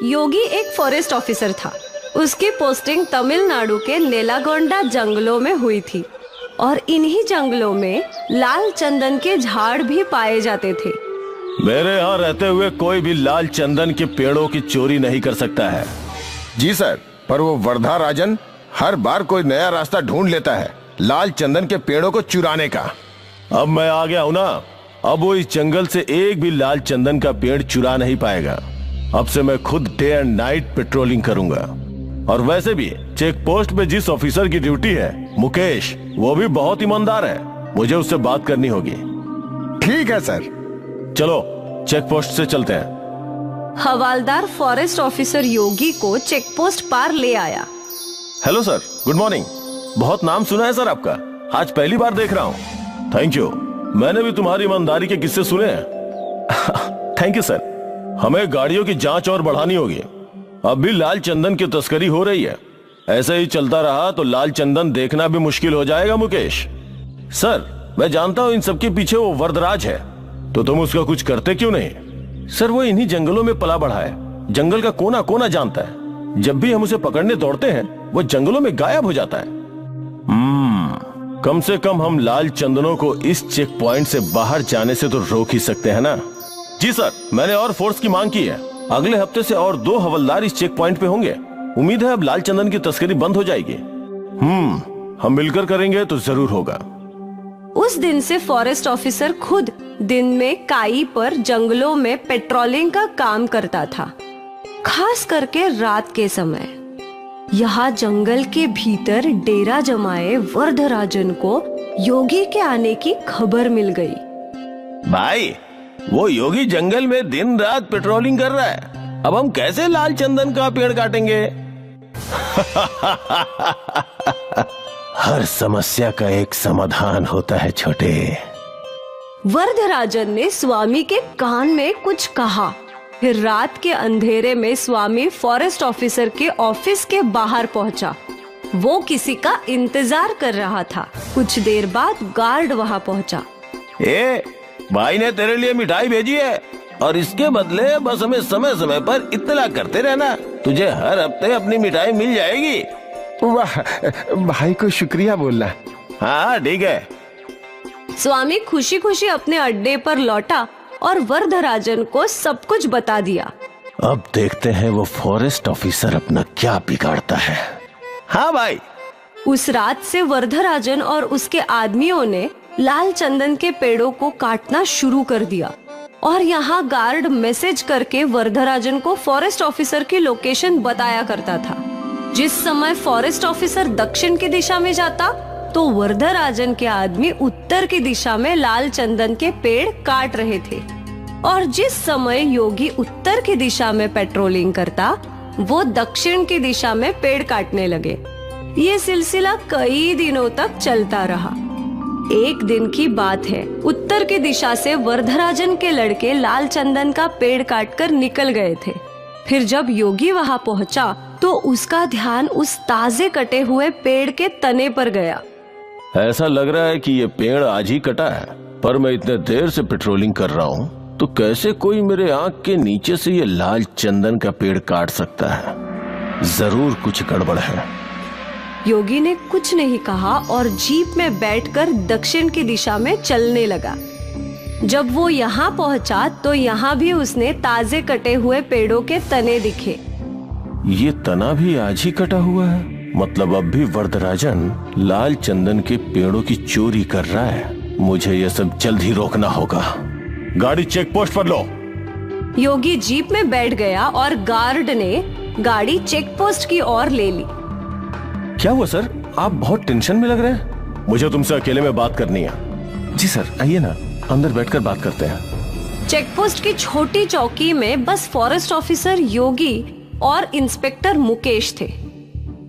योगी एक forest officer था। उसकी पोस्टिंग तमिलनाडु के नेलागोंडा जंगलों में हुई थी और इन्हीं जंगलों में लाल चंदन के झाड़ भी पाए जाते थे। मेरे यहाँ रहते हुए कोई भी लाल चंदन के पेड़ों की चोरी नहीं कर सकता है। जी सर, पर वो वर्धा राजन हर बार कोई नया रास्ता ढूंढ लेता है लाल चंदन के पेड़ों को चुराने का। अब मैं आ गया हूँ ना, अब वो इस जंगल से एक भी लाल चंदन का पेड़ चुरा नहीं पाएगा। अब से मैं खुद डे एंड नाइट पेट्रोलिंग करूंगा। और वैसे भी चेक पोस्ट पे जिस ऑफिसर की ड्यूटी है, मुकेश, वो भी बहुत ईमानदार है। मुझे उससे बात करनी होगी। ठीक है सर। चलो चेक पोस्ट से चलते हैं। हवालदार फॉरेस्ट ऑफिसर योगी को चेक पोस्ट पार ले आया। Hello sir, good morning. बहुत नाम सुना है सर आपका, आज पहली बार देख रहा हूँ। थैंक यू, मैंने भी तुम्हारी ईमानदारी के किस्से सुने हैं। Thank you sir. हमें गाड़ियों की जांच और बढ़ानी होगी। अब भी लाल चंदन की तस्करी हो रही है। ऐसे ही चलता रहा तो लाल चंदन देखना भी मुश्किल हो जाएगा मुकेश। सर, मैं जानता हूँ इन सबके पीछे वो वरदराज है, तो तुम उसका कुछ करते क्यों नहीं? सर, वो इन्हीं जंगलों में पला बढ़ा है, जंगल का कोना कोना जानता है। जब भी हम उसे पकड़ने दौड़ते हैं वो जंगलों में गायब हो जाता है। कम से कम हम लाल चंदनों को इस चेक पॉइंट से बाहर जाने से तो रोक ही सकते हैं ना। जी सर, मैंने और फोर्स की मांग की है। अगले हफ्ते से और 2 हवलदार इस चेक पॉइंट पे होंगे। उम्मीद है अब लाल चंदन की तस्करी बंद हो जाएगी। हम मिलकर करेंगे तो जरूर होगा। उस दिन से फॉरेस्ट ऑफिसर खुद दिन में काई पर जंगलों में पेट्रोलिंग का काम करता था, खास करके रात के समय। यहाँ जंगल के भीतर डेरा जमाए वरदराजन को योगी के आने की खबर मिल गई। भाई, वो योगी जंगल में दिन रात पेट्रोलिंग कर रहा है। अब हम कैसे लाल चंदन का पेड़ काटेंगे? हर समस्या का एक समाधान होता है छोटे। वरदराजन ने स्वामी के कान में कुछ कहा। फिर रात के अंधेरे में स्वामी फॉरेस्ट ऑफिसर के ऑफिस के बाहर पहुंचा। वो किसी का इंतजार कर रहा था। कुछ देर बाद गार्ड वहां पहुंचा। भाई ने तेरे लिए मिठाई भेजी है और इसके बदले बस हमें समय समय पर इत्तला करते रहना। तुझे हर हफ्ते अपनी मिठाई मिल जाएगी। वाह, भाई को शुक्रिया बोलना। हाँ ठीक है। स्वामी खुशी खुशी अपने अड्डे पर लौटा और वरदराजन को सब कुछ बता दिया। अब देखते हैं वो फॉरेस्ट ऑफिसर अपना क्या बिगाड़ता है। हाँ भाई। उस रात से वरदराजन और उसके आदमियों ने लाल चंदन के पेड़ों को काटना शुरू कर दिया और यहाँ गार्ड मैसेज करके वरदराजन को फॉरेस्ट ऑफिसर की लोकेशन बताया करता था। जिस समय फॉरेस्ट ऑफिसर दक्षिण की दिशा में जाता तो वरदराजन के आदमी उत्तर की दिशा में लाल चंदन के पेड़ काट रहे थे, और जिस समय योगी उत्तर की दिशा में पेट्रोलिंग करता वो दक्षिण की दिशा में पेड़ काटने लगे। ये सिलसिला कई दिनों तक चलता रहा। एक दिन की बात है, उत्तर की दिशा से वरदराजन के लड़के लाल चंदन का पेड़ काटकर निकल गए थे। फिर जब योगी वहां पहुंचा तो उसका ध्यान उस ताजे कटे हुए पेड़ के तने पर गया। ऐसा लग रहा है कि ये पेड़ आज ही कटा है, पर मैं इतने देर से पेट्रोलिंग कर रहा हूँ तो कैसे कोई मेरे आंख के नीचे से ये लाल चंदन का पेड़ काट सकता है? जरूर कुछ गड़बड़ है। योगी ने कुछ नहीं कहा और जीप में बैठकर दक्षिण की दिशा में चलने लगा। जब वो यहाँ पहुँचा तो यहाँ भी उसने ताजे कटे हुए पेड़ों के तने दिखे। ये तना भी आज ही कटा हुआ है, मतलब अब भी वरदराजन लाल चंदन के पेड़ों की चोरी कर रहा है। मुझे ये सब जल्द ही रोकना होगा। गाड़ी चेक पोस्ट पर लो। योगी जीप में बैठ गया और गार्ड ने गाड़ी चेक पोस्ट की ओर ले ली। क्या हुआ सर, आप बहुत टेंशन में लग रहे हैं? मुझे तुमसे अकेले में बात करनी है। जी सर, आइए ना, अंदर बैठकर बात करते हैं। चेक पोस्ट की छोटी चौकी में बस फॉरेस्ट ऑफिसर योगी और इंस्पेक्टर मुकेश थे।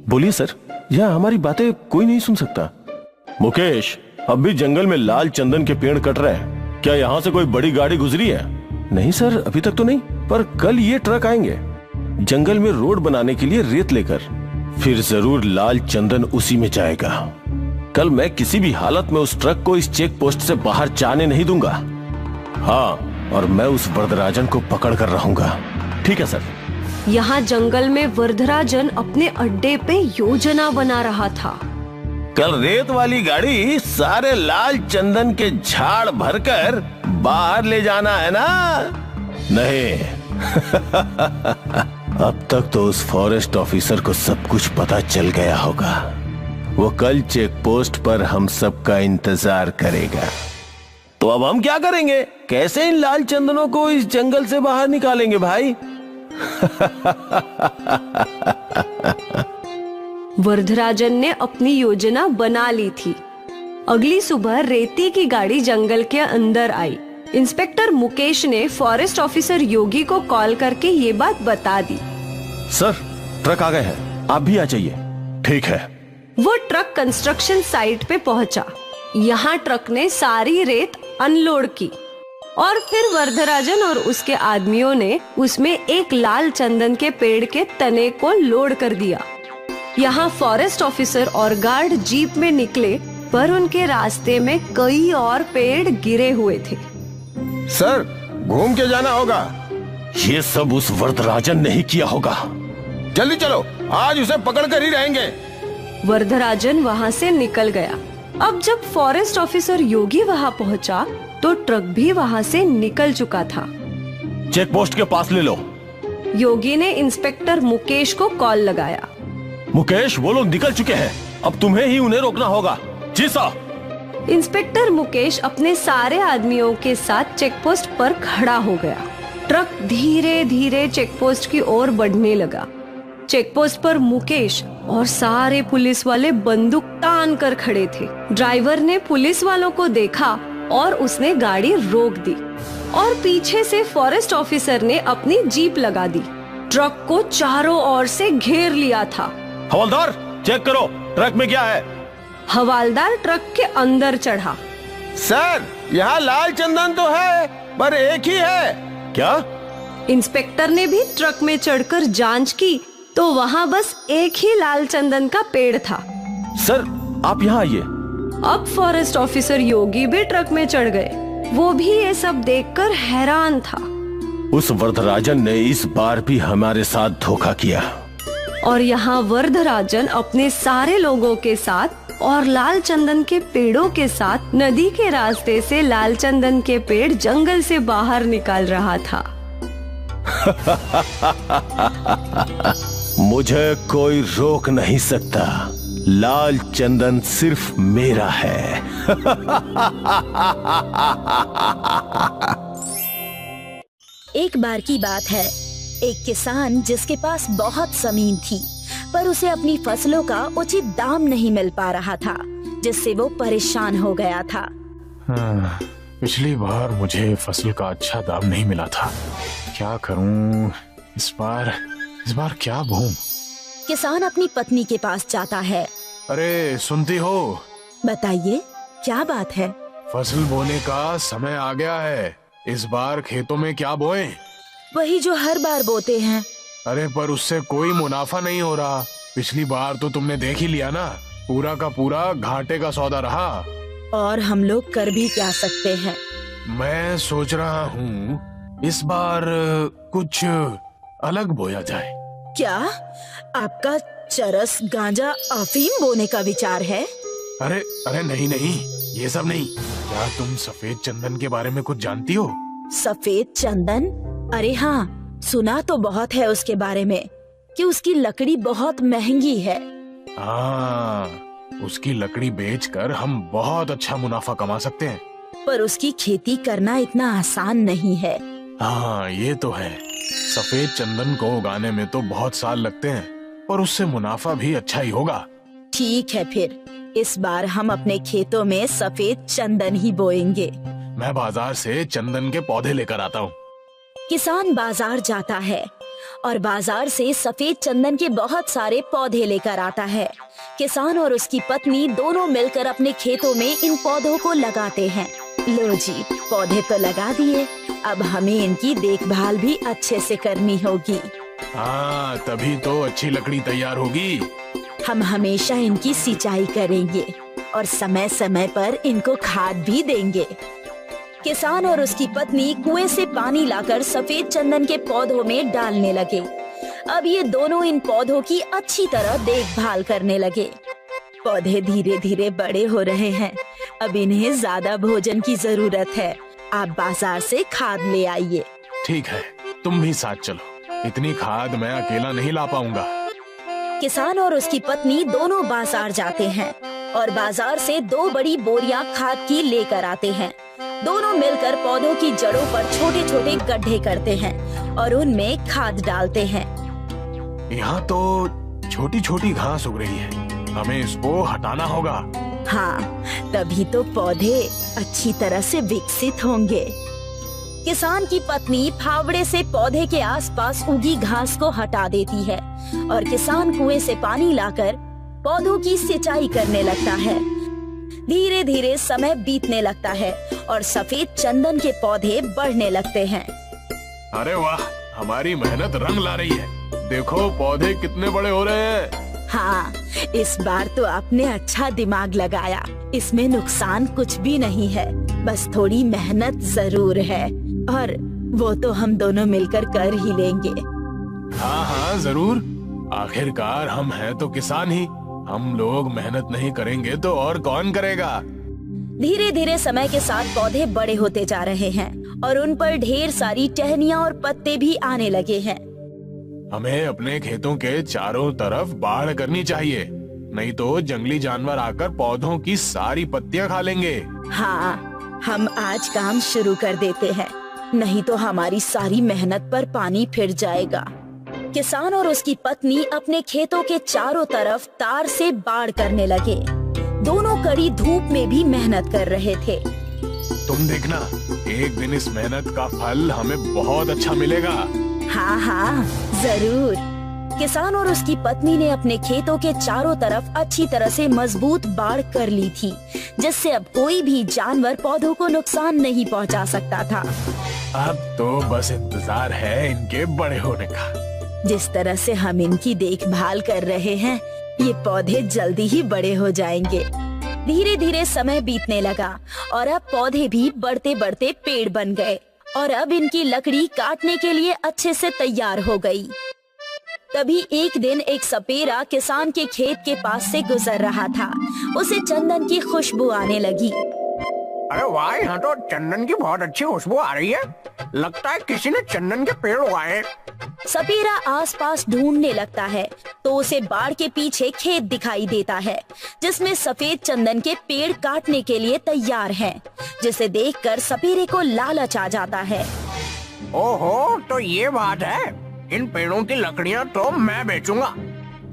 बोलिए सर, यहाँ हमारी बातें कोई नहीं सुन सकता। मुकेश, अब भी जंगल में लाल चंदन के पेड़ कट रहे हैं। क्या यहाँ से कोई बड़ी गाड़ी गुजरी है? नहीं सर, अभी तक तो नहीं, पर कल ये ट्रक आएंगे जंगल में रोड बनाने के लिए रेत लेकर। फिर जरूर लाल चंदन उसी में जाएगा। कल मैं किसी भी हालत में उस ट्रक को इस चेक पोस्ट से बाहर जाने नहीं दूंगा। हाँ, और मैं उस वरदराजन को पकड़ कर रहूंगा। ठीक है सर। यहाँ जंगल में वरदराजन अपने अड्डे पे योजना बना रहा था। कल रेत वाली गाड़ी सारे लाल चंदन के झाड़ भरकर बाहर ले जाना है ना? नहीं। अब तक तो उस फॉरेस्ट ऑफिसर को सब कुछ पता चल गया होगा। वो कल चेक पोस्ट पर हम सबका इंतजार करेगा। तो अब हम क्या करेंगे? कैसे इन लाल चंदनों को इस जंगल से बाहर निकालेंगे भाई? वरदराजन ने अपनी योजना बना ली थी। अगली सुबह रेती की गाड़ी जंगल के अंदर आई। इंस्पेक्टर मुकेश ने फॉरेस्ट ऑफिसर योगी को कॉल करके ये बात बता दी। सर, ट्रक आ गए हैं, आप भी आ जाइए। ठीक है। वो ट्रक कंस्ट्रक्शन साइट पे पहुंचा। यहाँ ट्रक ने सारी रेत अनलोड की और फिर वरदराजन और उसके आदमियों ने उसमें एक लाल चंदन के पेड़ के तने को लोड कर दिया। यहाँ फॉरेस्ट ऑफिसर और गार्ड जीप में निकले, पर उनके रास्ते में कई और पेड़ गिरे हुए थे। सर, घूम के जाना होगा। ये सब उस वरदराजन ने ही किया होगा। जल्दी चलो, आज उसे पकड़ कर ही रहेंगे। वरदराजन वहाँ से निकल गया। अब जब फॉरेस्ट ऑफिसर योगी वहाँ पहुँचा तो ट्रक भी वहाँ से निकल चुका था। चेक पोस्ट के पास ले लो। योगी ने इंस्पेक्टर मुकेश को कॉल लगाया। मुकेश, वो लोग निकल चुके हैं, अब तुम्हें ही उन्हें रोकना होगा। जी साहब। इंस्पेक्टर मुकेश अपने सारे आदमियों के साथ चेक पोस्ट पर खड़ा हो गया। ट्रक धीरे धीरे चेक पोस्ट की ओर बढ़ने लगा। चेक पोस्ट पर मुकेश और सारे पुलिस वाले बंदूक तान कर खड़े थे। ड्राइवर ने पुलिस वालों को देखा और उसने गाड़ी रोक दी और पीछे से फॉरेस्ट ऑफिसर ने अपनी जीप लगा दी। ट्रक को चारों ओर से घेर लिया था। हवलदार, चेक करो ट्रक में क्या है। हवलदार ट्रक के अंदर चढ़ा। सर, यहाँ लाल चंदन तो है, पर एक ही है। क्या? इंस्पेक्टर ने भी ट्रक में चढ़कर जांच की तो वहाँ बस एक ही लाल चंदन का पेड़ था। सर, आप यहाँ आइए। अब फॉरेस्ट ऑफिसर योगी भी ट्रक में चढ़ गए। वो भी ये सब देखकर हैरान था। उस वरदराजन ने इस बार भी हमारे साथ धोखा किया। और यहाँ वरदराजन अपने सारे लोगों के साथ और लाल चंदन के पेड़ों के साथ नदी के रास्ते से लाल चंदन के पेड़ जंगल से बाहर निकाल रहा था। मुझे कोई रोक नहीं सकता। लाल चंदन सिर्फ मेरा है। एक बार की बात है, एक किसान जिसके पास बहुत जमीन थी, पर उसे अपनी फसलों का उचित दाम नहीं मिल पा रहा था, जिससे वो परेशान हो गया था। पिछली बार मुझे फसल का अच्छा दाम नहीं मिला था, क्या करूं? इस बार क्या बोऊं? किसान अपनी पत्नी के पास जाता है। अरे सुनती हो? बताइए, क्या बात है? फसल बोने का समय आ गया है। इस बार खेतों में क्या बोएं? वही जो हर बार बोते हैं। अरे पर उससे कोई मुनाफा नहीं हो रहा। पिछली बार तो तुमने देख ही लिया ना, पूरा का पूरा घाटे का सौदा रहा। और हम लोग कर भी क्या सकते हैं? मैं सोच रहा हूँ इस बार कुछ अलग बोया जाए। क्या आपका चरस, गांजा, अफीम बोने का विचार है? अरे नहीं, ये सब नहीं। क्या तुम सफेद चंदन के बारे में कुछ जानती हो? सफेद चंदन? अरे हाँ, सुना तो बहुत है उसके बारे में कि उसकी लकड़ी बहुत महंगी है। हाँ, उसकी लकड़ी बेचकर हम बहुत अच्छा मुनाफा कमा सकते हैं। पर उसकी खेती करना इतना आसान नहीं है। हाँ, ये तो है। सफेद चंदन को उगाने में तो बहुत साल लगते हैं, पर उससे मुनाफा भी अच्छा ही होगा। ठीक है, फिर इस बार हम अपने खेतों में सफेद चंदन ही बोएंगे। मैं बाजार से चंदन के पौधे लेकर आता हूँ। किसान बाजार जाता है और बाजार से सफेद चंदन के बहुत सारे पौधे लेकर आता है। किसान और उसकी पत्नी दोनों मिलकर अपने खेतों में इन पौधों को लगाते हैं। लो जी, पौधे तो लगा दिए, अब हमें इनकी देखभाल भी अच्छे से करनी होगी। हाँ, तभी तो अच्छी लकड़ी तैयार होगी। हम हमेशा इनकी सिंचाई करेंगे और समय समय पर इनको खाद भी देंगे। किसान और उसकी पत्नी कुएं से पानी लाकर सफेद चंदन के पौधों में डालने लगे। अब ये दोनों इन पौधों की अच्छी तरह देखभाल करने लगे। पौधे धीरे धीरे बड़े हो रहे हैं। अब इन्हें ज्यादा भोजन की जरूरत है। आप बाजार से खाद ले आइए। ठीक है, तुम भी साथ चलो। इतनी खाद मैं अकेला नहीं ला पाऊंगा। किसान और उसकी पत्नी दोनों बाजार जाते हैं और बाजार से 2 बड़ी बोरियां खाद की लेकर आते हैं। दोनों मिलकर पौधों की जड़ों पर छोटे छोटे गड्ढे करते हैं और उनमें खाद डालते हैं। यहाँ तो छोटी छोटी घास उग रही है, हमें इसको हटाना होगा। हाँ, तभी तो पौधे अच्छी तरह से विकसित होंगे। किसान की पत्नी फावड़े से पौधे के आसपास उगी घास को हटा देती है और किसान कुएं से पानी लाकर पौधों की सिंचाई करने लगता है। धीरे धीरे समय बीतने लगता है और सफेद चंदन के पौधे बढ़ने लगते हैं। अरे वाह, हमारी मेहनत रंग ला रही है। देखो पौधे कितने बड़े हो रहे हैं। हाँ, इस बार तो आपने अच्छा दिमाग लगाया। इसमें नुकसान कुछ भी नहीं है, बस थोड़ी मेहनत जरूर है और वो तो हम दोनों मिलकर कर ही लेंगे। हाँ हाँ जरूर, आखिरकार हम हैं तो किसान ही। हम लोग मेहनत नहीं करेंगे तो और कौन करेगा। धीरे धीरे समय के साथ पौधे बड़े होते जा रहे हैं और उन पर ढेर सारी टहनियाँ और पत्ते भी आने लगे हैं। हमें अपने खेतों के चारों तरफ बाड़ करनी चाहिए, नहीं तो जंगली जानवर आकर पौधों की सारी पत्तियां खा लेंगे। हाँ, हम आज काम शुरू कर देते हैं, नहीं तो हमारी सारी मेहनत पर पानी फिर जाएगा। किसान और उसकी पत्नी अपने खेतों के चारों तरफ तार से बाड़ करने लगे। दोनों कड़ी धूप में भी मेहनत कर रहे थे। तुम देखना, एक दिन इस मेहनत का फल हमें बहुत अच्छा मिलेगा। हाँ हाँ जरूर। किसान और उसकी पत्नी ने अपने खेतों के चारों तरफ अच्छी तरह से मजबूत बाड़ कर ली थी, जिससे अब कोई भी जानवर पौधों को नुकसान नहीं पहुंचा सकता था। अब तो बस इंतजार है इनके बड़े होने का। जिस तरह से हम इनकी देखभाल कर रहे हैं, ये पौधे जल्दी ही बड़े हो जाएंगे। धीरे धीरे समय बीतने लगा और अब पौधे भी बढ़ते बढ़ते पेड़ बन गए और अब इनकी लकड़ी काटने के लिए अच्छे से तैयार हो गई। तभी एक दिन एक सपेरा किसान के खेत के पास से गुजर रहा था। उसे चंदन की खुशबू आने लगी। अरे वाह, यहाँ तो चंदन की बहुत अच्छी खुशबू आ रही है। लगता है किसी ने चंदन के पेड़ उगाए हैं। सपेरा आसपास ढूंढने लगता है तो उसे बाड़ के पीछे खेत दिखाई देता है, जिसमें सफेद चंदन के पेड़ काटने के लिए तैयार हैं, जिसे देखकर सपेरे को लालच आ जाता है। ओहो, तो ये बात है। इन पेड़ों की लकड़ियाँ तो मैं बेचूंगा।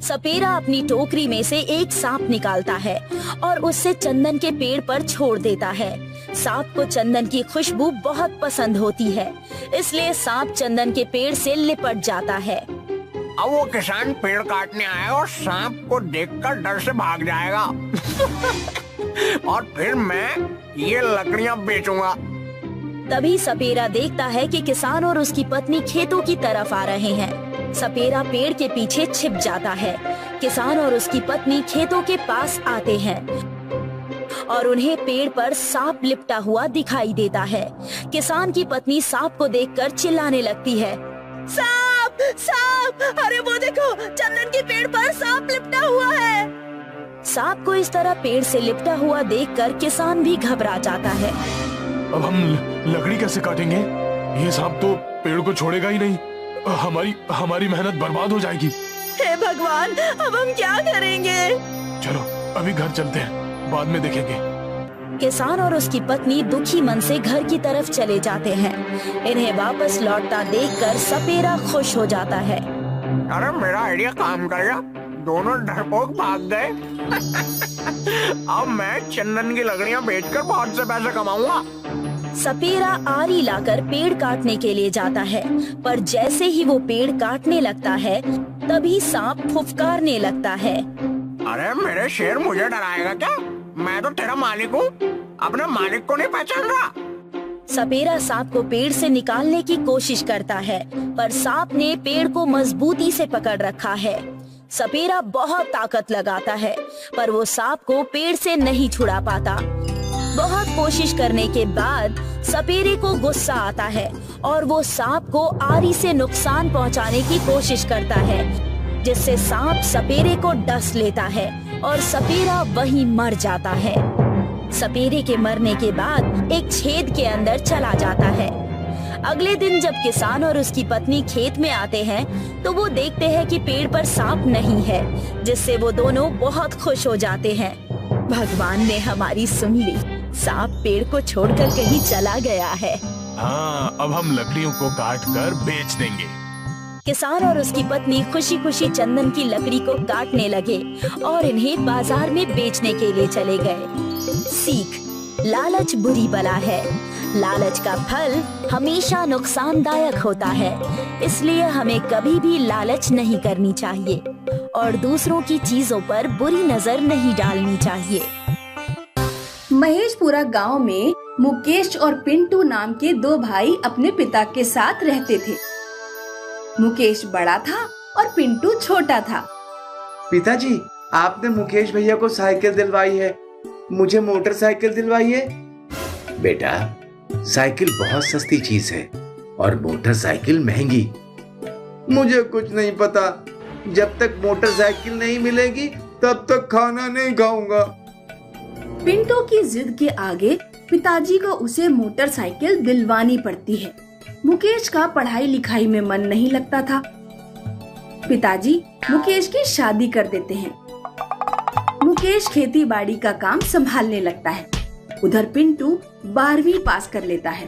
सपेरा अपनी टोकरी में से एक सांप निकालता है और उससे चंदन के पेड़ पर छोड़ देता है। सांप को चंदन की खुशबू बहुत पसंद होती है, इसलिए सांप चंदन के पेड़ से लिपट जाता है। अब वो किसान पेड़ काटने आया और सांप को देखकर डर से भाग जाएगा और फिर मैं ये लकड़ियाँ बेचूंगा। तभी सपेरा देखता है कि किसान और उसकी पत्नी खेतों की तरफ आ रहे हैं। सपेरा पेड़ के पीछे छिप जाता है। किसान और उसकी पत्नी खेतों के पास आते हैं और उन्हें पेड़ पर सांप लिपटा हुआ दिखाई देता है। किसान की पत्नी सांप को देखकर चिल्लाने लगती है, सांप सांप, अरे वो देखो, चंदन के पेड़ पर सांप लिपटा हुआ है। सांप को इस तरह पेड़ से लिपटा हुआ देखकर किसान भी घबरा जाता है। अब हम लकड़ी कैसे काटेंगे? ये सांप तो पेड़ को छोड़ेगा ही नहीं। हमारी मेहनत बर्बाद हो जाएगी। हे भगवान, अब हम क्या करेंगे? चलो अभी घर चलते हैं, बाद में देखेंगे। किसान और उसकी पत्नी दुखी मन से घर की तरफ चले जाते हैं। इन्हें वापस लौटता देखकर सपेरा खुश हो जाता है। अरे मेरा आइडिया काम कर गया, दोनों डरपोक भाग गए। अब मैं चंदन की लकड़ियाँ बेचकर बहुत से पैसे कमाऊंगा। सपेरा आरी लाकर पेड़ काटने के लिए जाता है, पर जैसे ही वो पेड़ काटने लगता है तभी सांप फुफकारने लगता है। अरे मेरे शेर, मुझे डराएगा क्या? मैं तो तेरा मालिक हूँ, अपने मालिक को नहीं पहचान रहा। सपेरा सांप को पेड़ से निकालने की कोशिश करता है, पर सांप ने पेड़ को मजबूती से पकड़ रखा है। सपेरा बहुत ताकत लगाता है, पर वो सांप को पेड़ से नहीं छुड़ा पाता। बहुत कोशिश करने के बाद सपेरे को गुस्सा आता है और वो सांप को आरी से नुकसान पहुंचाने की कोशिश करता है, जिससे सांप सपेरे को डस लेता है और सपेरा वहीं मर जाता है। सपेरे के मरने के बाद एक छेद के अंदर चला जाता है। अगले दिन जब किसान और उसकी पत्नी खेत में आते हैं तो वो देखते हैं कि पेड़ पर सांप नहीं है, जिससे वो दोनों बहुत खुश हो जाते हैं। भगवान ने हमारी सुन ली, सांप पेड़ को छोड़कर कहीं चला गया है। हाँ, अब हम लकड़ियों को काट कर बेच देंगे। किसान और उसकी पत्नी खुशी खुशी चंदन की लकड़ी को काटने लगे और इन्हें बाजार में बेचने के लिए चले गए। सीख: लालच बुरी बला है। लालच का फल हमेशा नुकसानदायक होता है, इसलिए हमें कभी भी लालच नहीं करनी चाहिए और दूसरों की चीजों पर बुरी नजर नहीं डालनी चाहिए। महेशपुरा गांव में मुकेश और पिंटू नाम के दो भाई अपने पिता के साथ रहते थे। मुकेश बड़ा था और पिंटू छोटा था। पिताजी, आपने मुकेश भैया को साइकिल दिलवाई है, मुझे मोटरसाइकिल दिलवाई है। बेटा, साइकिल बहुत सस्ती चीज है और मोटरसाइकिल महंगी। मुझे कुछ नहीं पता, जब तक मोटरसाइकिल नहीं मिलेगी तब तक खाना नहीं खाऊंगा। पिंटू की जिद के आगे पिताजी को उसे मोटरसाइकिल दिलवानी पड़ती है। मुकेश का पढ़ाई लिखाई में मन नहीं लगता था। पिताजी मुकेश की शादी कर देते हैं। मुकेश खेती बाड़ी का काम संभालने लगता है। उधर पिंटू 12वीं पास कर लेता है।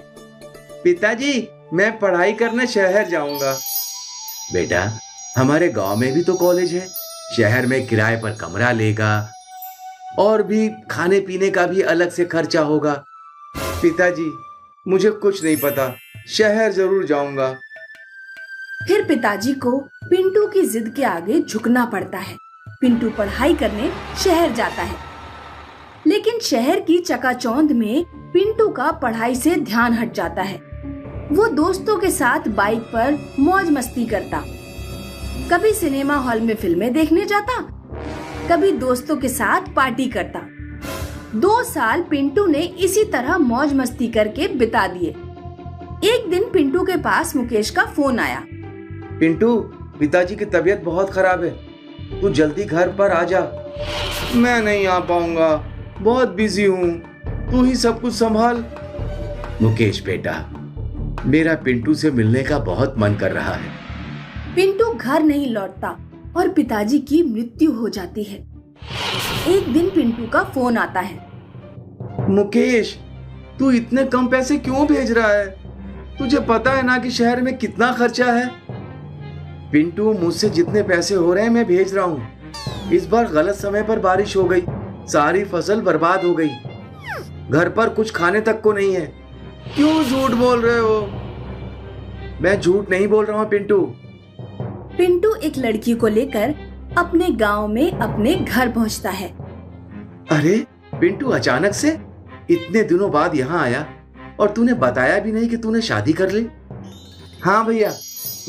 पिताजी, मैं पढ़ाई करने शहर जाऊंगा। बेटा, हमारे गांव में भी तो कॉलेज है, शहर में किराए पर कमरा लेगा और भी खाने पीने का भी अलग से खर्चा होगा। पिताजी, मुझे कुछ नहीं पता, शहर जरूर जाऊंगा। फिर पिताजी को पिंटू की जिद के आगे झुकना पड़ता है। पिंटू पढ़ाई करने शहर जाता है, लेकिन शहर की चकाचौंध में पिंटू का पढ़ाई से ध्यान हट जाता है। वो दोस्तों के साथ बाइक पर मौज मस्ती करता, कभी सिनेमा हॉल में फिल्में देखने जाता, कभी दोस्तों के साथ पार्टी करता। 2 साल पिंटू ने इसी तरह मौज मस्ती करके बिता दिए। एक दिन पिंटू के पास मुकेश का फोन आया। पिंटू, पिताजी की तबीयत बहुत खराब है, तू जल्दी घर पर आ जा। मैं नहीं आ पाऊंगा, बहुत बिजी हूँ, तू ही सब कुछ संभाल। मुकेश बेटा, मेरा पिंटू से मिलने का बहुत मन कर रहा है। पिंटू घर नहीं लौटता और पिताजी की मृत्यु हो जाती है। एक दिन पिंटू का फोन आता है। मुकेश, तू इतने कम पैसे क्यों भेज रहा है? तुझे पता है ना कि शहर में कितना खर्चा है। पिंटू, मुझसे जितने पैसे हो रहे हैं मैं भेज रहा हूँ। इस बार गलत समय पर बारिश हो गई, सारी फसल बर्बाद हो गई, घर पर कुछ खाने तक को नहीं है। क्यों झूठ बोल रहे हो? मैं झूठ नहीं बोल रहा हूँ पिंटू। पिंटू एक लड़की को लेकर अपने गांव में अपने घर पहुंचता है। अरे पिंटू, अचानक से इतने दिनों बाद यहाँ आया और तूने बताया भी नहीं कि तूने शादी कर ली। हाँ भैया,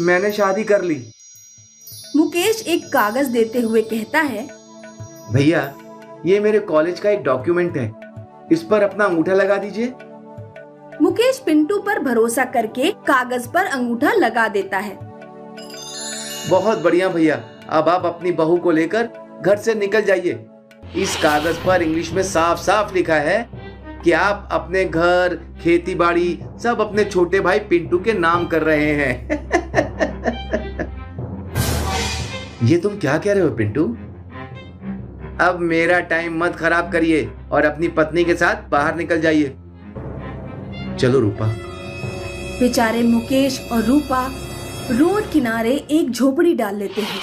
मैंने शादी कर ली। मुकेश एक कागज देते हुए कहता है, भैया, ये मेरे कॉलेज का एक डॉक्यूमेंट है, इस पर अपना अंगूठा लगा दीजिए। मुकेश पिंटू पर भरोसा करके कागज पर अंगूठा लगा देता है। बहुत बढ़िया भैया, अब आप अपनी बहू को लेकर घर से निकल जाइए। इस कागज पर इंग्लिश में साफ साफ लिखा है कि आप अपने घर, खेती बाड़ी सब अपने छोटे भाई पिंटू के नाम कर रहे हैं। ये तुम क्या कह रहे हो पिंटू? अब मेरा टाइम मत खराब करिए और अपनी पत्नी के साथ बाहर निकल जाइए। चलो रूपा। बेचारे मुकेश और रूपा रोड किनारे एक झोपड़ी डाल लेते हैं।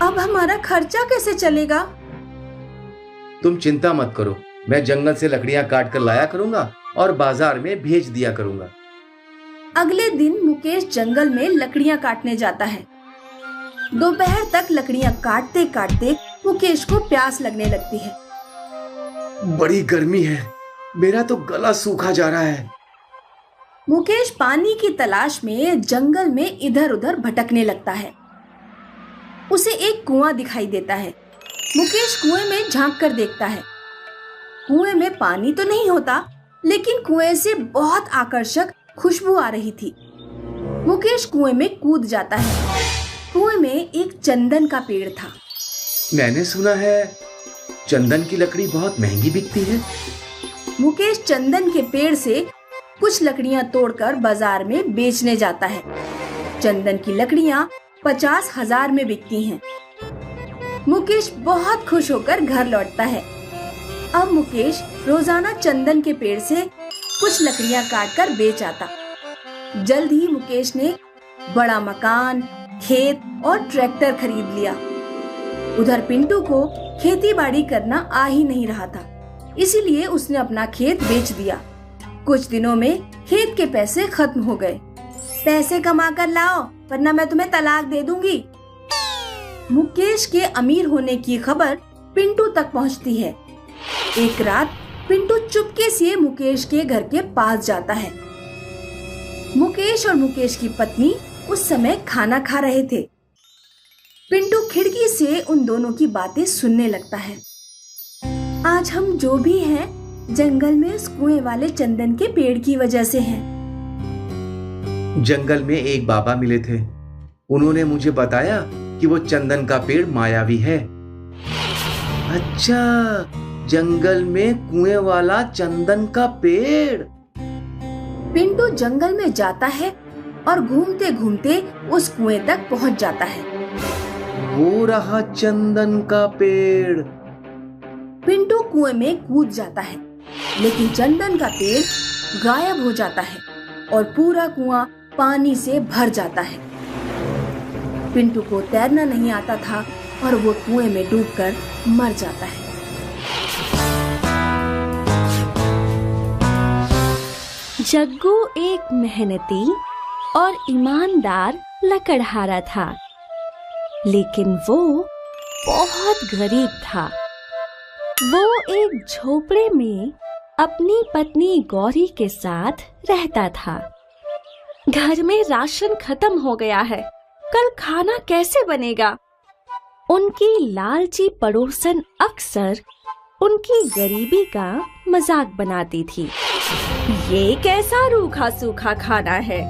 अब हमारा खर्चा कैसे चलेगा? तुम चिंता मत करो, मैं जंगल से लकड़ियां काट कर लाया करूंगा और बाजार में भेज दिया करूंगा। अगले दिन मुकेश जंगल में लकड़ियां काटने जाता है। दोपहर तक लकड़ियां काटते काटते मुकेश को प्यास लगने लगती है। बड़ी गर्मी है, मेरा तो गला सूखा जा रहा है। मुकेश पानी की तलाश में जंगल में इधर उधर भटकने लगता है। उसे एक कुआं दिखाई देता है। मुकेश कुएं में झांक कर देखता है। कुएं में पानी तो नहीं होता, लेकिन कुएं से बहुत आकर्षक खुशबू आ रही थी। मुकेश कुएं में कूद जाता है। कुएं में एक चंदन का पेड़ था। मैंने सुना है चंदन की लकड़ी बहुत महंगी बिकती है। मुकेश चंदन के पेड़ से कुछ लकड़ियां तोड़कर बाजार में बेचने जाता है। चंदन की लकड़ियां 50,000 में बिकती हैं। मुकेश बहुत खुश होकर घर लौटता है। अब मुकेश रोजाना चंदन के पेड़ से कुछ लकड़ियां काटकर बेच आता। जल्द ही मुकेश ने बड़ा मकान, खेत और ट्रैक्टर खरीद लिया। उधर पिंटू को खेती बाड़ी करना आ ही नहीं रहा था, इसीलिए उसने अपना खेत बेच दिया। कुछ दिनों में खेत के पैसे खत्म हो गए। पैसे कमा कर लाओ वरना मैं तुम्हें तलाक दे दूंगी। मुकेश के अमीर होने की खबर पिंटू तक पहुंचती है। एक रात पिंटू चुपके से मुकेश के घर के पास जाता है। मुकेश और मुकेश की पत्नी उस समय खाना खा रहे थे। पिंटू खिड़की से उन दोनों की बातें सुनने लगता है। आज हम जो भी हैं जंगल में उस कुएं वाले चंदन के पेड़ की वजह से हैं। जंगल में एक बाबा मिले थे। उन्होंने मुझे बताया कि वो चंदन का पेड़ मायावी है। अच्छा, जंगल में कुएं वाला चंदन का पेड़। पिंटू जंगल में जाता है और घूमते घूमते उस कुएं तक पहुंच जाता है। वो रहा चंदन का पेड़। पिंटू कुएं में कूद जाता है, लेकिन चंदन का पेड़ गायब हो जाता है और पूरा कुआं पानी से भर जाता है। पिंटू को तैरना नहीं आता था और वो कुएं में डूबकर मर जाता है। जग्गू एक मेहनती और ईमानदार लकड़हारा था, लेकिन वो बहुत गरीब था। वो एक झोपड़े में अपनी पत्नी गौरी के साथ रहता था। घर में राशन खत्म हो गया है, कल खाना कैसे बनेगा? उनकी लालची पड़ोसन अक्सर उनकी गरीबी का मजाक बनाती थी। ये कैसा रूखा सूखा खाना है,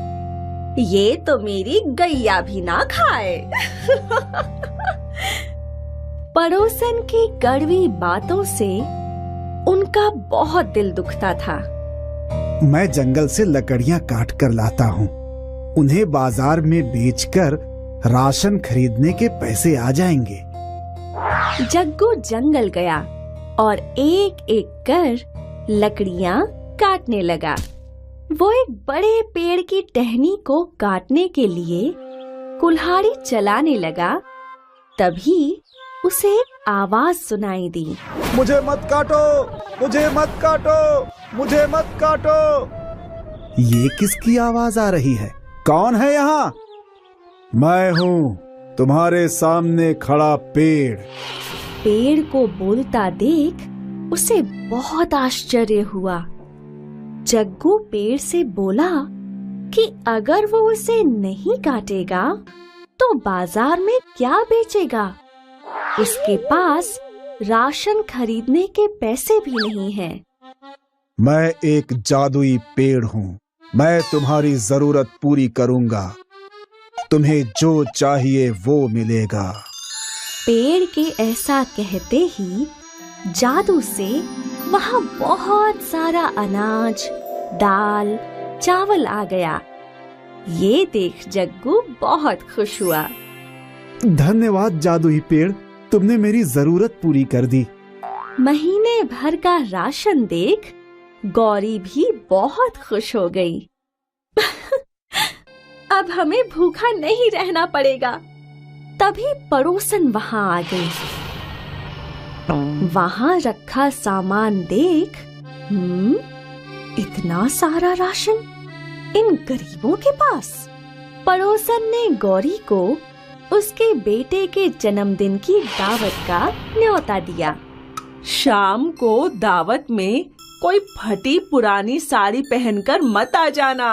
ये तो मेरी गैया भी ना खाए। पड़ोसन की कड़वी बातों से उनका बहुत दिल दुखता था। मैं जंगल से लकड़ियां काट कर लाता हूँ, उन्हें बाजार में बेचकर राशन खरीदने के पैसे आ जाएंगे। जग्गू जंगल गया और एक एक कर लकड़ियां काटने लगा। वो एक बड़े पेड़ की टहनी को काटने के लिए कुल्हाड़ी चलाने लगा। तभी उसे एक आवाज सुनाई दी। मुझे मत काटो, मुझे मत काटो, मुझे मत काटो। ये किसकी आवाज आ रही है? कौन है यहाँ? मैं हूँ, तुम्हारे सामने खड़ा पेड़। पेड़ को बोलता देख उसे बहुत आश्चर्य हुआ। जग्गू पेड़ से बोला कि अगर वो उसे नहीं काटेगा तो बाजार में क्या बेचेगा? उसके पास राशन खरीदने के पैसे भी नहीं हैं। मैं एक जादुई पेड़ हूँ, मैं तुम्हारी जरूरत पूरी करूँगा। तुम्हें जो चाहिए वो मिलेगा। पेड़ के ऐसा कहते ही जादू से वहाँ बहुत सारा अनाज, दाल, चावल आ गया। ये देख जग्गू बहुत खुश हुआ। धन्यवाद जादुई पेड़, तुमने मेरी जरूरत पूरी कर दी। महीने भर का राशन देख गौरी भी बहुत खुश हो गई। अब हमें भूखा नहीं रहना पड़ेगा। तभी पड़ोसन वहाँ आ गई। वहाँ रखा सामान देख, इतना सारा राशन इन गरीबों के पास। पड़ोसन ने गौरी को उसके बेटे के जन्मदिन की दावत का न्योता दिया। शाम को दावत में कोई फटी पुरानी साड़ी पहनकर मत आ जाना।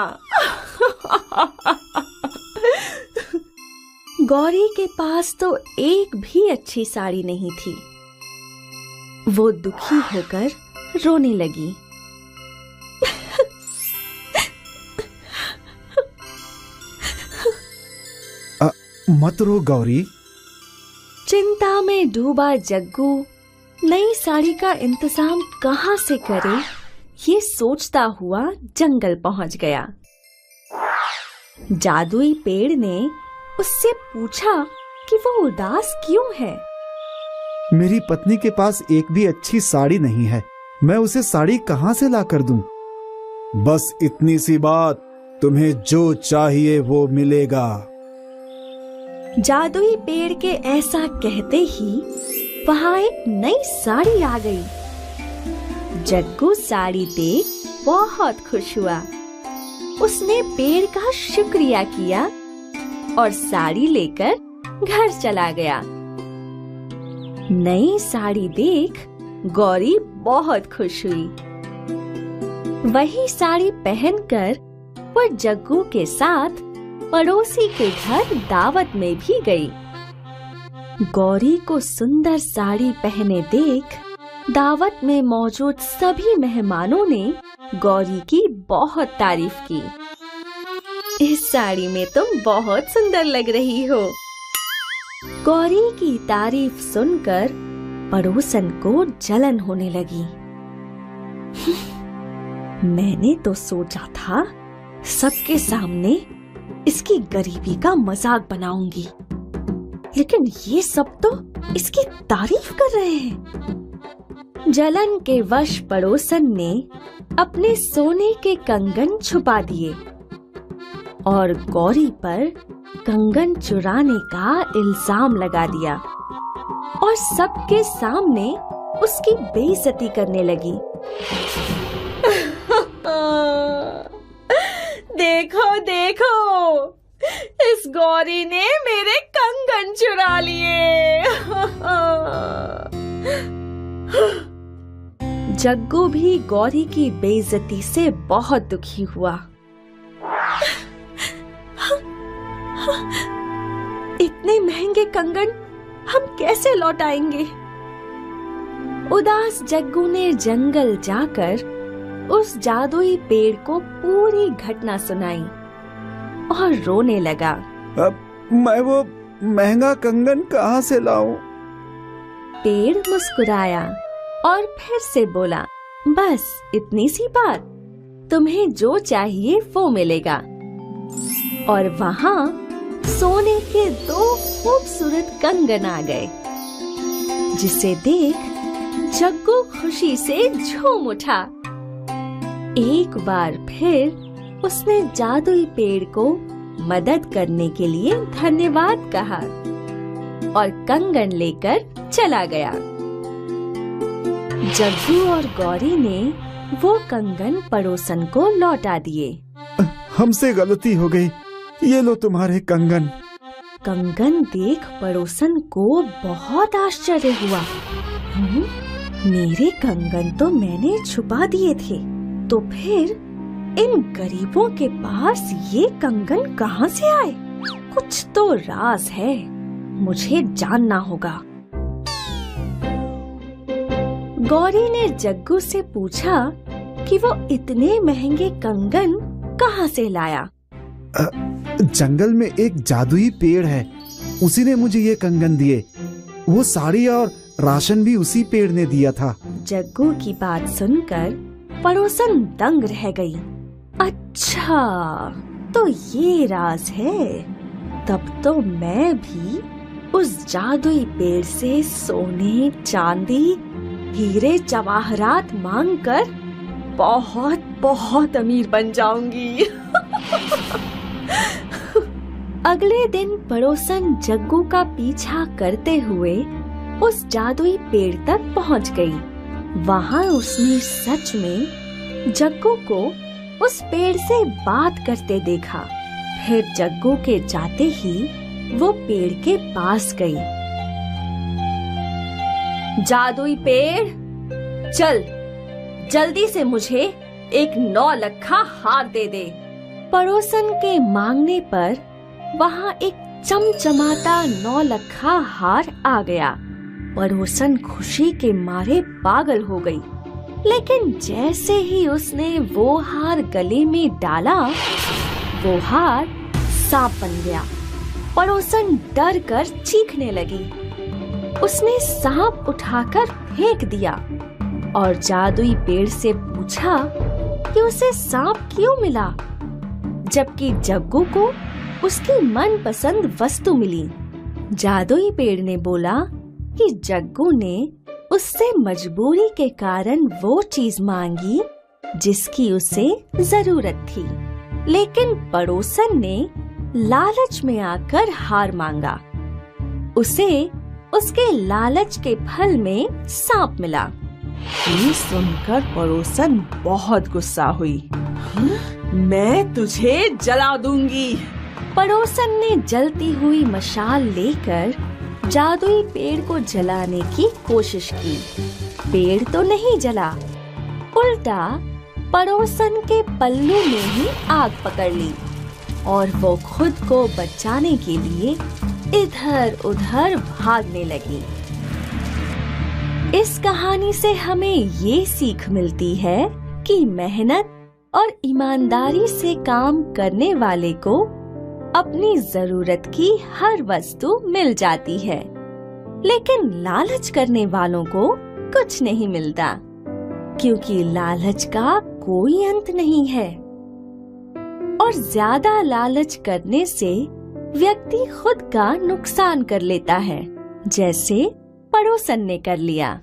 गौरी के पास तो एक भी अच्छी साड़ी नहीं थी। वो दुखी होकर रोने लगी। मत रो गौरी। चिंता में डूबा जग्गू नई साड़ी का इंतजाम कहाँ से करे ये सोचता हुआ जंगल पहुंच गया। जादुई पेड़ ने उससे पूछा कि वो उदास क्यों है। मेरी पत्नी के पास एक भी अच्छी साड़ी नहीं है, मैं उसे साड़ी कहाँ से ला कर दूं? बस इतनी सी बात, तुम्हें जो चाहिए वो मिलेगा। जादुई पेड़ के ऐसा कहते ही वहाँ एक नई साड़ी आ गई। जग्गू साड़ी देख बहुत खुश हुआ। उसने पेड़ का शुक्रिया किया और साड़ी लेकर घर चला गया। नई साड़ी देख गौरी बहुत खुश हुई। वही साड़ी पहनकर वो जग्गू के साथ पड़ोसी के घर दावत में भी गई। गौरी को सुंदर साड़ी पहने देख दावत में मौजूद सभी मेहमानों ने गौरी की बहुत तारीफ की। इस साड़ी में तुम बहुत सुंदर लग रही हो। गौरी की तारीफ सुनकर पड़ोसन को जलन होने लगी। मैंने तो सोचा था सबके सामने इसकी गरीबी का मजाक बनाऊंगी, लेकिन ये सब तो इसकी तारीफ कर रहे हैं। जलन के वश पड़ोसन ने अपने सोने के कंगन छुपा दिए और गौरी पर कंगन चुराने का इल्जाम लगा दिया और सबके सामने उसकी बेइज्जती करने लगी। देखो देखो, इस गौरी ने मेरे कंगन चुरा लिए। जग्गू भी गौरी की बेइज्जती से बहुत दुखी हुआ। इतने महंगे कंगन हम कैसे लौटाएंगे? उदास जग्गू ने जंगल जाकर उस जादुई पेड़ को पूरी घटना सुनाई और रोने लगा। अब मैं वो महंगा कंगन कहाँ से लाऊं? पेड़ मुस्कुराया और फिर से बोला, बस इतनी सी बात, तुम्हें जो चाहिए वो मिलेगा। और वहाँ सोने के 2 खूबसूरत कंगन आ गए, जिसे देख जग्गू खुशी से झूम उठा। एक बार फिर उसने जादुई पेड़ को मदद करने के लिए धन्यवाद कहा और कंगन लेकर चला गया। जग्गू और गौरी ने वो कंगन पड़ोसन को लौटा दिए। हमसे गलती हो गई, ये लो तुम्हारे कंगन। कंगन देख पड़ोसन को बहुत आश्चर्य हुआ। मेरे कंगन तो मैंने छुपा दिए थे, तो फिर इन गरीबों के पास ये कंगन कहाँ से आए? कुछ तो राज है, मुझे जानना होगा। गौरी ने जग्गू से पूछा कि वो इतने महंगे कंगन कहाँ से लाया। जंगल में एक जादुई पेड़ है, उसी ने मुझे ये कंगन दिए। वो साड़ी और राशन भी उसी पेड़ ने दिया था। जग्गू की बात सुनकर पड़ोसन दंग रह गई। अच्छा, तो ये राज है। तब तो मैं भी उस जादुई पेड़ से सोने, चांदी, हीरे जवाहरात मांगकर बहुत बहुत अमीर बन जाऊंगी। अगले दिन पड़ोसन जग्गू का पीछा करते हुए उस जादुई पेड़ तक पहुंच गई। वहां उसने सच में जग्गू को उस पेड़ से बात करते देखा। फिर जग्गू के जाते ही वो पेड़ के पास गई। जादुई पेड़, चल जल्दी से मुझे एक 9 लखा हार दे दे। पड़ोसन के मांगने पर वहाँ एक चमचमाता 9 लखा हार आ गया। पड़ोसन खुशी के मारे पागल हो गई, लेकिन जैसे ही उसने वो हार गले में डाला, वो हार सांप बन गया पड़ोसन डर कर चीखने लगी। उसने सांप उठाकर फेंक दिया और जादुई पेड़ से पूछा कि उसे सांप क्यों मिला, जबकि जग्गू को उसकी मनपसंद वस्तु मिली। जादुई पेड़ ने बोला कि जग्गू ने उससे मजबूरी के कारण वो चीज मांगी जिसकी उसे जरूरत थी, लेकिन पड़ोसन ने लालच में आकर हार मांगा। उसे उसके लालच के फल में सांप मिला। ये सुनकर पड़ोसन बहुत गुस्सा हुई। मैं तुझे जला दूंगी। पड़ोसन ने जलती हुई मशाल लेकर जादुई पेड़ को जलाने की कोशिश की। पेड़ तो नहीं जला, उल्टा पड़ोसन के पल्लू ने ही आग पकड़ ली और वो खुद को बचाने के लिए इधर उधर भागने लगी। इस कहानी से हमें ये सीख मिलती है कि मेहनत और ईमानदारी से काम करने वाले को अपनी जरूरत की हर वस्तु मिल जाती है, लेकिन लालच करने वालों को कुछ नहीं मिलता, क्योंकि लालच का कोई अंत नहीं है। और ज्यादा लालच करने से व्यक्ति खुद का नुकसान कर लेता है, जैसे पड़ोसन ने कर लिया।